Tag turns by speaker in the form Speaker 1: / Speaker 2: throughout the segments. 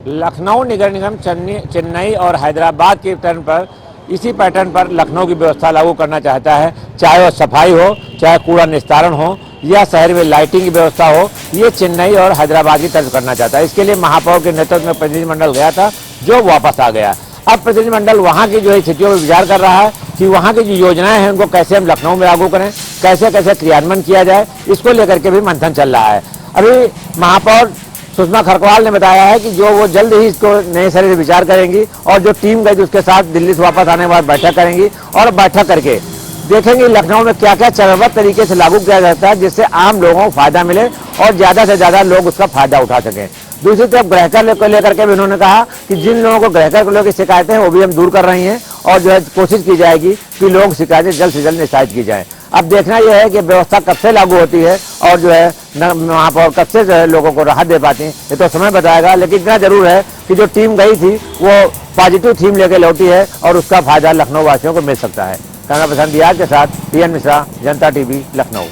Speaker 1: लखनऊ नगर निगम चेन्नई और हैदराबाद के इसी पैटर्न पर लखनऊ की व्यवस्था लागू करना चाहता है, चाहे वो सफाई हो, चाहे कूड़ा निस्तारण हो या शहर में लाइटिंग की व्यवस्था हो। ये चेन्नई और हैदराबाद की तर्ज करना चाहता है। इसके लिए महापौर के नेतृत्व में प्रतिनिधिमंडल गया था, जो वापस आ गया। अब प्रतिनिधिमंडल वहाँ की जो स्थितियों पर विचार कर रहा है कि वहाँ की जो योजनाएं हैं उनको कैसे हम लखनऊ में लागू करें, कैसे कैसे क्रियान्वयन किया जाए, इसको लेकर के भी मंथन चल रहा है। अभी महापौर सुषमा खरकवाल ने बताया है कि जो वो जल्द ही इसको नए सिरे से विचार करेंगी और जो टीम गई उसके साथ दिल्ली से वापस आने के बाद बैठक करेंगी और बैठक करके देखेंगे लखनऊ में क्या क्या चरणबद्ध तरीके से लागू किया जाता है, जिससे आम लोगों को फायदा मिले और ज्यादा से ज्यादा लोग उसका फायदा उठा सकें। दूसरी तरफ ग्राहकर को लेकर के भी उन्होंने कहा कि जिन लोगों को ग्राहकर को लेकर शिकायतें हैं वो भी हम दूर कर रही हैं और जो है कोशिश की जाएगी कि लोग शिकायतें जल्द से जल्द निस्तारित की जाए। अब देखना यह है कि व्यवस्था कब से लागू होती है और जो है महापौर कब से जो है लोगों को राहत दे पाती हैं, ये तो समय बताएगा। लेकिन इतना जरूर है कि जो टीम गई थी वो पॉजिटिव थीम लेकर लौटी है और उसका फायदा लखनऊ वासियों को मिल सकता है। कैमरा पर्सन दियाज के साथ पीएन मिश्रा, जनता टीवी, लखनऊ।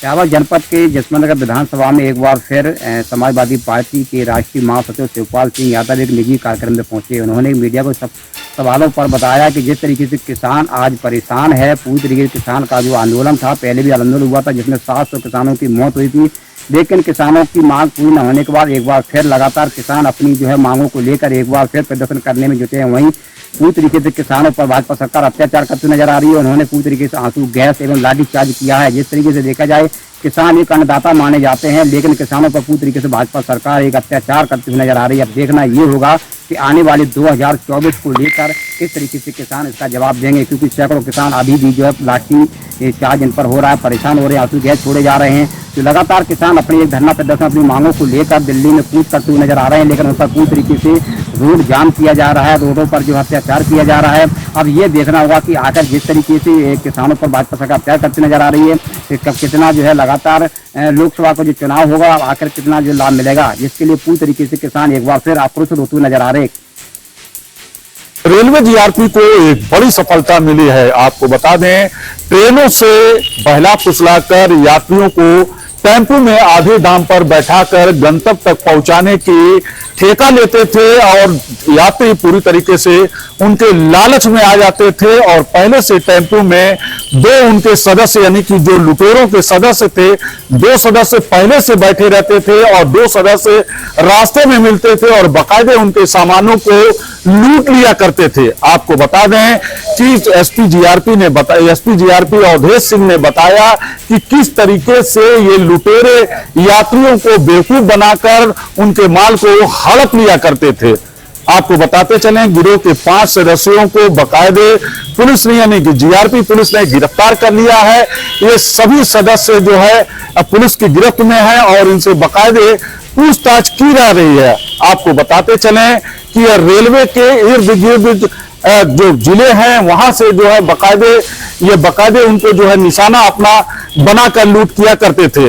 Speaker 2: इलाहाबाद जनपद के जसवंतनगर विधानसभा में एक बार फिर समाजवादी पार्टी के राष्ट्रीय महासचिव शिवपाल सिंह यादव एक निजी कार्यक्रम में पहुंचे। उन्होंने मीडिया को सवालों पर बताया कि जिस तरीके से किसान आज परेशान है, पूरी तरीके से किसान का जो आंदोलन था, पहले भी आंदोलन हुआ था जिसमें 700 किसानों की मौत हुई थी, लेकिन किसानों की मांग पूरी न होने के बाद एक बार फिर लगातार किसान अपनी जो है मांगों को लेकर एक बार फिर प्रदर्शन करने में जुटे हैं। वहीं पूरी तरीके से किसानों पर भाजपा सरकार अत्याचार करती नजर आ रही है। उन्होंने पूरी तरीके से आंसू गैस एवं लाठीचार्ज किया है। जिस तरीके से देखा जाए किसान एक अन्नदाता माने जाते हैं, लेकिन किसानों पर पूरी तरीके से भाजपा सरकार एक अत्याचार करती हुई नजर आ रही है। अब देखना ये होगा कि आने वाले 2024 को लेकर किस तरीके से किसान इसका जवाब देंगे, क्योंकि सैकड़ों किसान अभी भी जो है लाठी चार्ज इन पर हो रहा है, परेशान हो रहे हैं, आंसू गैस छोड़े जा रहे हैं। तो लगातार किसान अपनी एक धरना प्रदर्शन अपनी मांगों को लेकर दिल्ली में कूच करते हुए नजर आ रहे हैं, लेकिन उन पर पूरी तरीके से रोड जाम किया जा रहा है, रोडों पर जो अत्याचार किया जा रहा है। अब ये देखना होगा कि आखिर जिस तरीके से किसानों पर भाजपा सरकार अत्याचार करती नजर आ रही है, कितना जो है लगातार लोकसभा को जो चुनाव होगा आखिर कितना जो लाभ मिलेगा, जिसके लिए पूरी तरीके से किसान एक बार फिर आक्रोशित होते हुए नजर आ रहे हैं।
Speaker 3: रेलवे जीआरपी को एक बड़ी सफलता मिली है। आपको बता दें, ट्रेनों से बहला फुसलाकर यात्रियों को टेम्पो में आधे दाम पर बैठाकर गंतव्य तक पहुंचाने की ठेका लेते थे और यात्री पूरी तरीके से उनके लालच में आ जाते थे और पहले से टेम्पो में दो उनके सदस्य यानी कि जो लुटेरों के सदस्य थे, 2 सदस्य पहले से बैठे रहते थे और 2 सदस्य रास्ते में मिलते थे और बाकायदे उनके सामानों को लूट लिया करते थे। आपको बता दें कि एसपी जीआरपी अवधेश सिंह ने बताया कि किस तरीके से ये लुटेरे यात्रियों को बेवकूफ बनाकर उनके माल को हड़प लिया करते थे। आपको बताते चलें, गिरोह के 5 सदस्यों को बाकायदे पुलिस ने यानी कि जीआरपी पुलिस ने गिरफ्तार कर लिया है। ये सभी सदस्य जो है पुलिस की गिरफ्त में है और इनसे बाकायदे पूछताछ की जा रही है। आपको बताते चलें कि रेलवे के इर्द गिर्द जो जिले हैं वहां से जो है बाकायदे उनको जो है निशाना अपना बनाकर लूट किया करते थे।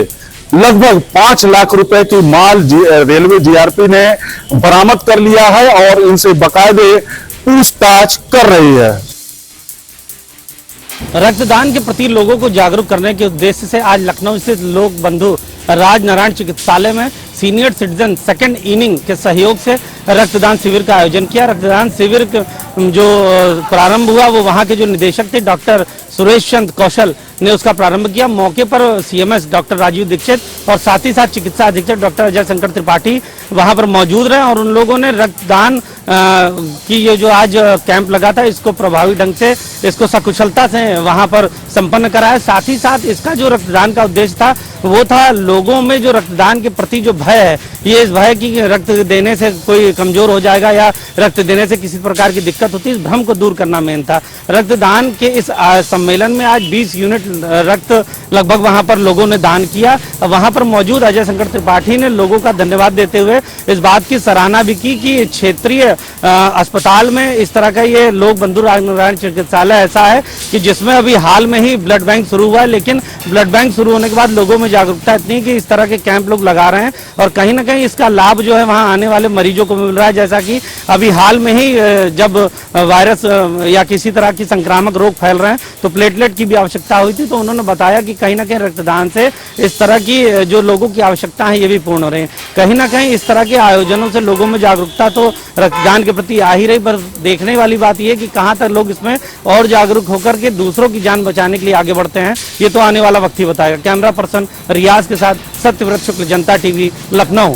Speaker 3: लगभग 5 लाख रुपए की माल रेलवे जीआरपी ने बरामद कर लिया है और इनसे बाकायदे पूछताछ कर रही है।
Speaker 4: रक्तदान के प्रति लोगों को जागरूक करने के उद्देश्य से आज लखनऊ स्थित लोक बंधु राजनारायण चिकित्सालय में सीनियर सिटीजन सेकंड इनिंग के सहयोग से रक्तदान शिविर का आयोजन किया। रक्तदान शिविर जो प्रारंभ हुआ वो वहां के जो निदेशक थे डॉक्टर सुरेश चंद्र कौशल ने उसका प्रारंभ किया। मौके पर सीएमएस डॉक्टर राजीव दीक्षित और साथ ही साथ चिकित्सा अधीक्षक डॉक्टर अजय शंकर त्रिपाठी वहां पर मौजूद रहे और उन लोगों ने रक्तदान की ये जो आज कैंप लगा था इसको प्रभावी ढंग से इसको सकुशलता से वहां पर संपन्न कराया। साथ ही साथ इसका जो रक्तदान का उद्देश्य था वो था लोगों में जो रक्तदान के प्रति जो भय है, ये इस भय की रक्त देने से कोई कमजोर हो जाएगा या रक्त देने से किसी प्रकार की दिक्कत होती है, इस भ्रम को दूर करना मेन था। रक्तदान के इस सम्मेलन में आज 20 यूनिट रक्त लगभग वहां पर लोगों ने दान किया। वहां पर मौजूद अजय शंकर त्रिपाठी ने लोगों का धन्यवाद देते हुए इस बात की सराहना भी की कि क्षेत्रीय अस्पताल में इस तरह का ये लोक बंधु राजनारायण चिकित्सालय ऐसा है कि जिसमें अभी हाल में ही ब्लड बैंक शुरू हुआ है, लेकिन ब्लड बैंक शुरू होने के बाद लोगों में जागरूकता इतनी कि कि इस तरह के कैंप लोग लगा रहे हैं और कहीं ना कहीं इसका लाभ जो है वहां आने वाले मरीजों को मिल रहा है। जैसा कि अभी हाल में ही जब वायरस या किसी तरह की संक्रामक रोग फैल रहे हैं तो प्लेटलेट की भी आवश्यकता हुई थी, तो उन्होंने बताया कि कहीं ना कहीं रक्तदान से इस तरह की जो लोगों की आवश्यकता है ये भी पूर्ण हो रही है। कहीं ना कहीं इस तरह के आयोजनों से लोगों में जागरूकता तो रक्तदान के प्रति आ ही रही, पर देखने वाली बात यह है कि कहां तक लोग इसमें और जागरूक होकर के दूसरों की जान बचाने के लिए आगे बढ़ते हैं, ये तो आने वाला वक्त ही बताएगा। कैमरा पर्सन रियाज के साथ सत्यव्रत शुक्ल, जनता टीवी, लखनऊ।